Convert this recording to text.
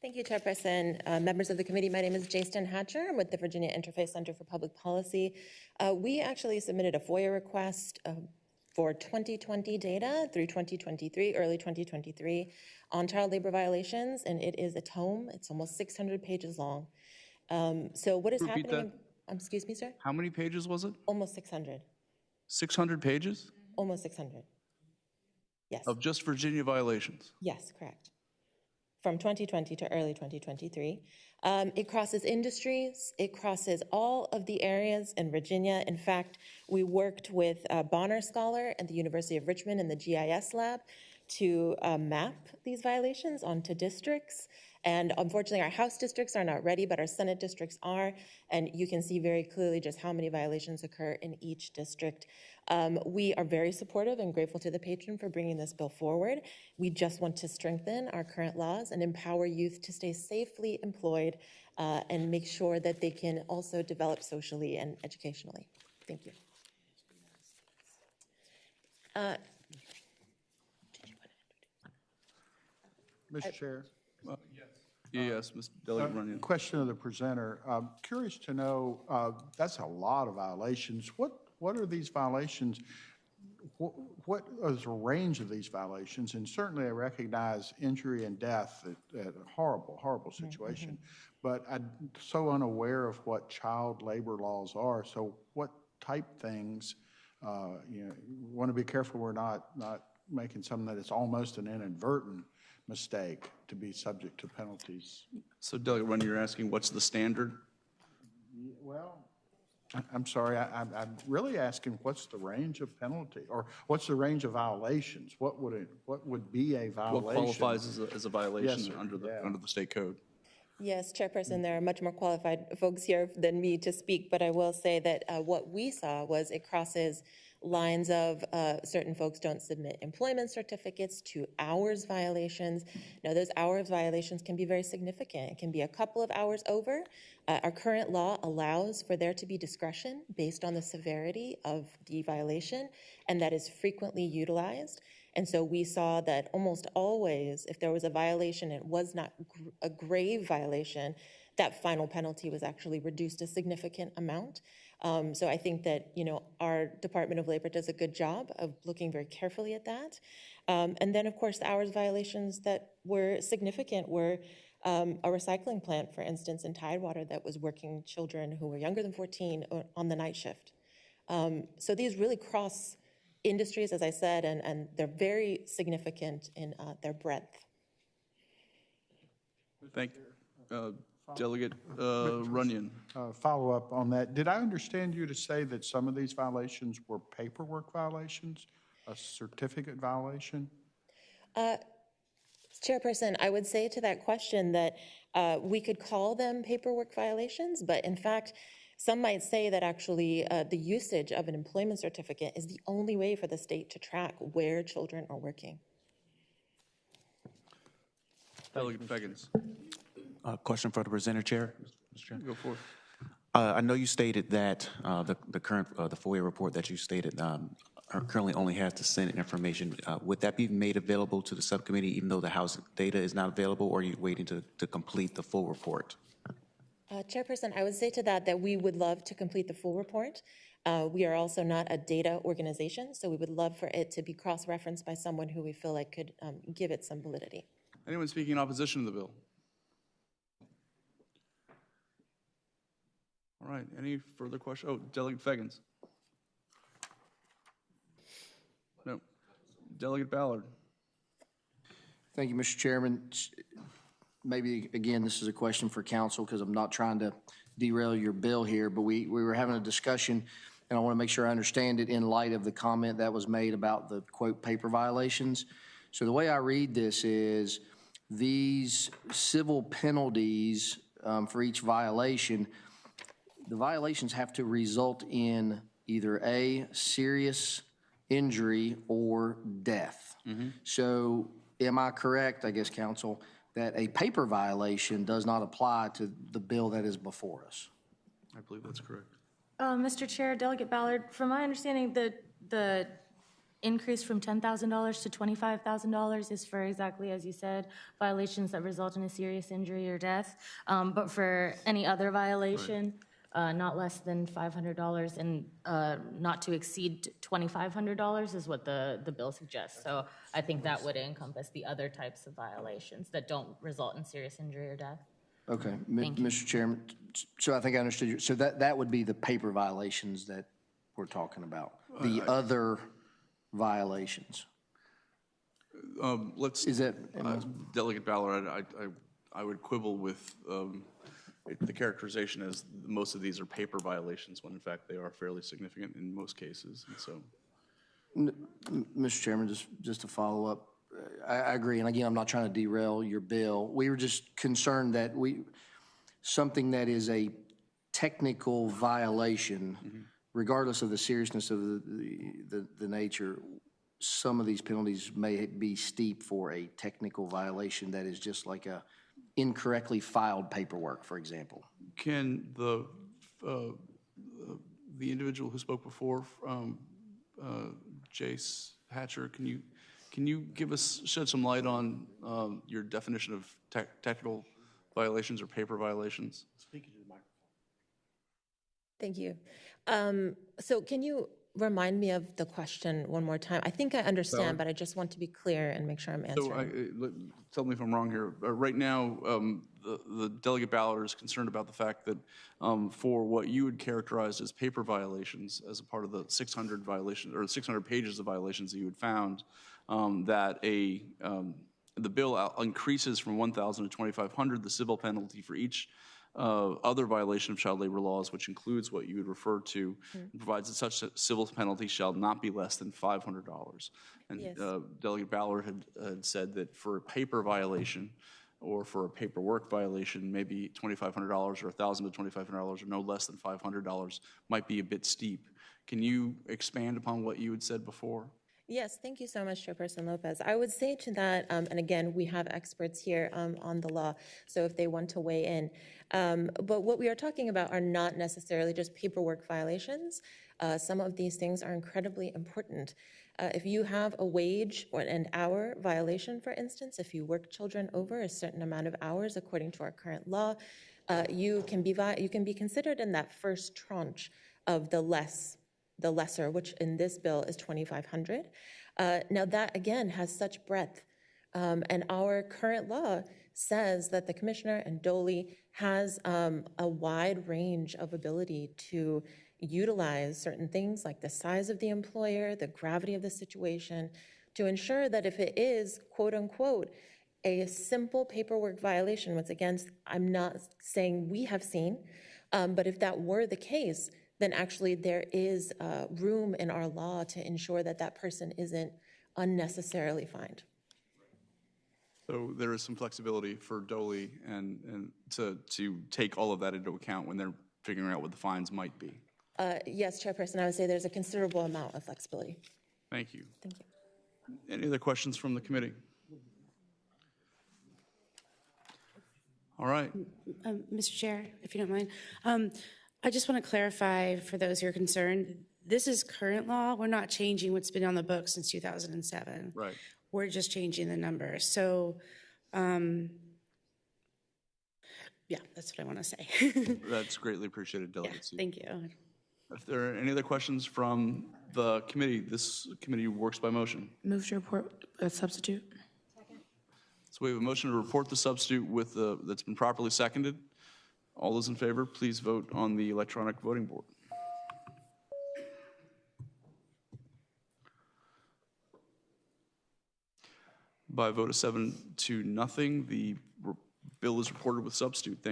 Thank you, Chairperson. Members of the committee, my name is Jase Hatcher. I'm with the Virginia Interfaith Center for Public Policy. We actually submitted a FOIA request for 2020 data through 2023, early 2023, on child labor violations, and it is a tome. It's almost 600 pages long. So what is Repeat happening? that. Excuse me, sir? How many pages was it? Almost 600. 600 pages? Almost 600. Yes. Of just Virginia violations? Yes, correct. From 2020 to early 2023. It crosses industries. It crosses all of the areas in Virginia. In fact, we worked with a Bonner Scholar at the University of Richmond in the GIS lab to map these violations onto districts. And unfortunately, our House districts are not ready, but our Senate districts are. And you can see very clearly just how many violations occur in each district. We are very supportive and grateful to the patron for bringing this bill forward. We just want to strengthen our current laws and empower youth to stay safely employed and make sure that they can also develop socially and educationally. Thank you. Mr. Chair. Yes, Mr. Delegate Runyon. Question of the presenter. Curious to know, that's a lot of violations. What are these violations? What is the range of these violations? And certainly I recognize injury and death at a horrible, horrible situation. But I'm so unaware of what child labor laws are. So what type things, you want to be careful we're not making something that is almost an inadvertent mistake to be subject to penalties. So, Delegate Runyon, you're asking what's the standard? Well, I'm sorry, I'm really asking what's the range of penalty, or what's the range of violations? What would be a violation? What qualifies as a violation Yes, under the state code? Yes, Chairperson, there are much more qualified folks here than me to speak, but I will say that what we saw was it crosses lines of certain folks don't submit employment certificates to hours violations. Now, those hours violations can be very significant. It can be a couple of hours over. Our current law allows for there to be discretion based on the severity of the violation, and that is frequently utilized. And so we saw that almost always, if there was a violation, it was not a grave violation, that final penalty was actually reduced a significant amount. So I think that, you know, our Department of Labor does a good job of looking very carefully at that. And then, of course, the hours violations that were significant were a recycling plant, for instance, in Tidewater that was working children who were younger than 14 on the night shift. So these really cross industries, as I said, and they're very significant in their breadth. Thank you. Delegate Runyon. Follow up on that. Did I understand you to say that some of these violations were paperwork violations, a certificate violation? Chairperson, I would say to that question that we could call them paperwork violations, but in fact, some might say that actually the usage of an employment certificate is the only way for the state to track where children are working. Delegate Feggins. Question for the presenter, Chair. Mr. Chair. Go for it. I know you stated that the current the FOIA report that you stated currently only has the Senate information. Would that be made available to the subcommittee even though the House data is not available, or are you waiting to complete the full report? Chairperson, I would say to that we would love to complete the full report. We are also not a data organization, so we would love for it to be cross-referenced by someone who we feel like could give it some validity. Anyone speaking in opposition to the bill? All right, any further questions? Oh, Delegate Feggins. No. Delegate Ballard. Thank you, Mr. Chairman. Maybe, again, this is a question for council because I'm not trying to derail your bill here, but we were having a discussion, and I want to make sure I understand it in light of the comment that was made about the, quote, paper violations. So the way I read this is these civil penalties for each violation, the violations have to result in either A, serious injury or death. So am I correct, I guess, counsel, that a paper violation does not apply to the bill that is before us? I believe that's correct. Mr. Chair, Delegate Ballard, from my understanding, the increase from $10,000 to $25,000 is for exactly as you said, violations that result in a serious injury or death. But for any other violation, not less than $500 and not to exceed $2,500 is what the bill suggests. So I think that would encompass the other types of violations that don't result in serious injury or death. Okay, Mr. Chairman, so I think I understood you. So that would be the paper violations that we're talking about, the other violations. Let's, Is that, Delegate Ballard, I would quibble with the characterization as most of these are paper violations, when in fact they are fairly significant in most cases, and so. Mr. Chairman, just to follow up, I agree, and again, I'm not trying to derail your bill. We were just concerned that something that is a technical violation, regardless of the seriousness of the nature, some of these penalties may be steep for a technical violation that is just like a incorrectly filed paperwork, for example. Can the individual who spoke before, Jase Hatcher, can you shed some light on your definition of technical violations or paper violations? Thank you. So can you remind me of the question one more time? I think I understand, but I just want to be clear and make sure I'm answering. So tell me if I'm wrong here. Right now, the Delegate Ballard is concerned about the fact that for what you would characterize as paper violations, as a part of the 600 violations or 600 pages of violations that you had found, that the bill increases from $1,000 to $2,500 the civil penalty for each other violation of child labor laws, which includes what you would refer to, provides that such a civil penalty shall not be less than $500. And Yes. Delegate Ballard had said that for a paper violation or for a paperwork violation, maybe $2,500 or $1,000 to $2,500 or no less than $500 might be a bit steep. Can you expand upon what you had said before? Yes, thank you so much, Chairperson Lopez. I would say to that, and again, we have experts here on the law, so if they want to weigh in. But what we are talking about are not necessarily just paperwork violations. Some of these things are incredibly important. If you have a wage or an hour violation, for instance, if you work children over a certain amount of hours according to our current law, you can be considered in that first tranche of the lesser, which in this bill is $2,500. Now that, again, has such breadth. And our current law says that the commissioner and DOLE has a wide range of ability to utilize certain things like the size of the employer, the gravity of the situation, to ensure that if it is, quote unquote, a simple paperwork violation, once again, I'm not saying we have seen, but if that were the case, then actually there is room in our law to ensure that that person isn't unnecessarily fined. So there is some flexibility for DOLE and to take all of that into account when they're figuring out what the fines might be. Yes, Chairperson, I would say there's a considerable amount of flexibility. Thank you. Thank you. Any other questions from the committee? All right. Mr. Chair, if you don't mind, I just want to clarify for those who are concerned, this is current law. We're not changing what's been on the books since 2007. Right. We're just changing the numbers. So, yeah, that's what I want to say. That's greatly appreciated, Delegate Seaver. Thank you. If there are any other questions from the committee, this committee works by motion. Move to report a substitute. So we have a motion to report the substitute with that's been properly seconded. All those in favor, please vote on the electronic voting board. By a vote of 7-0, the bill is reported with substitute. Thank you.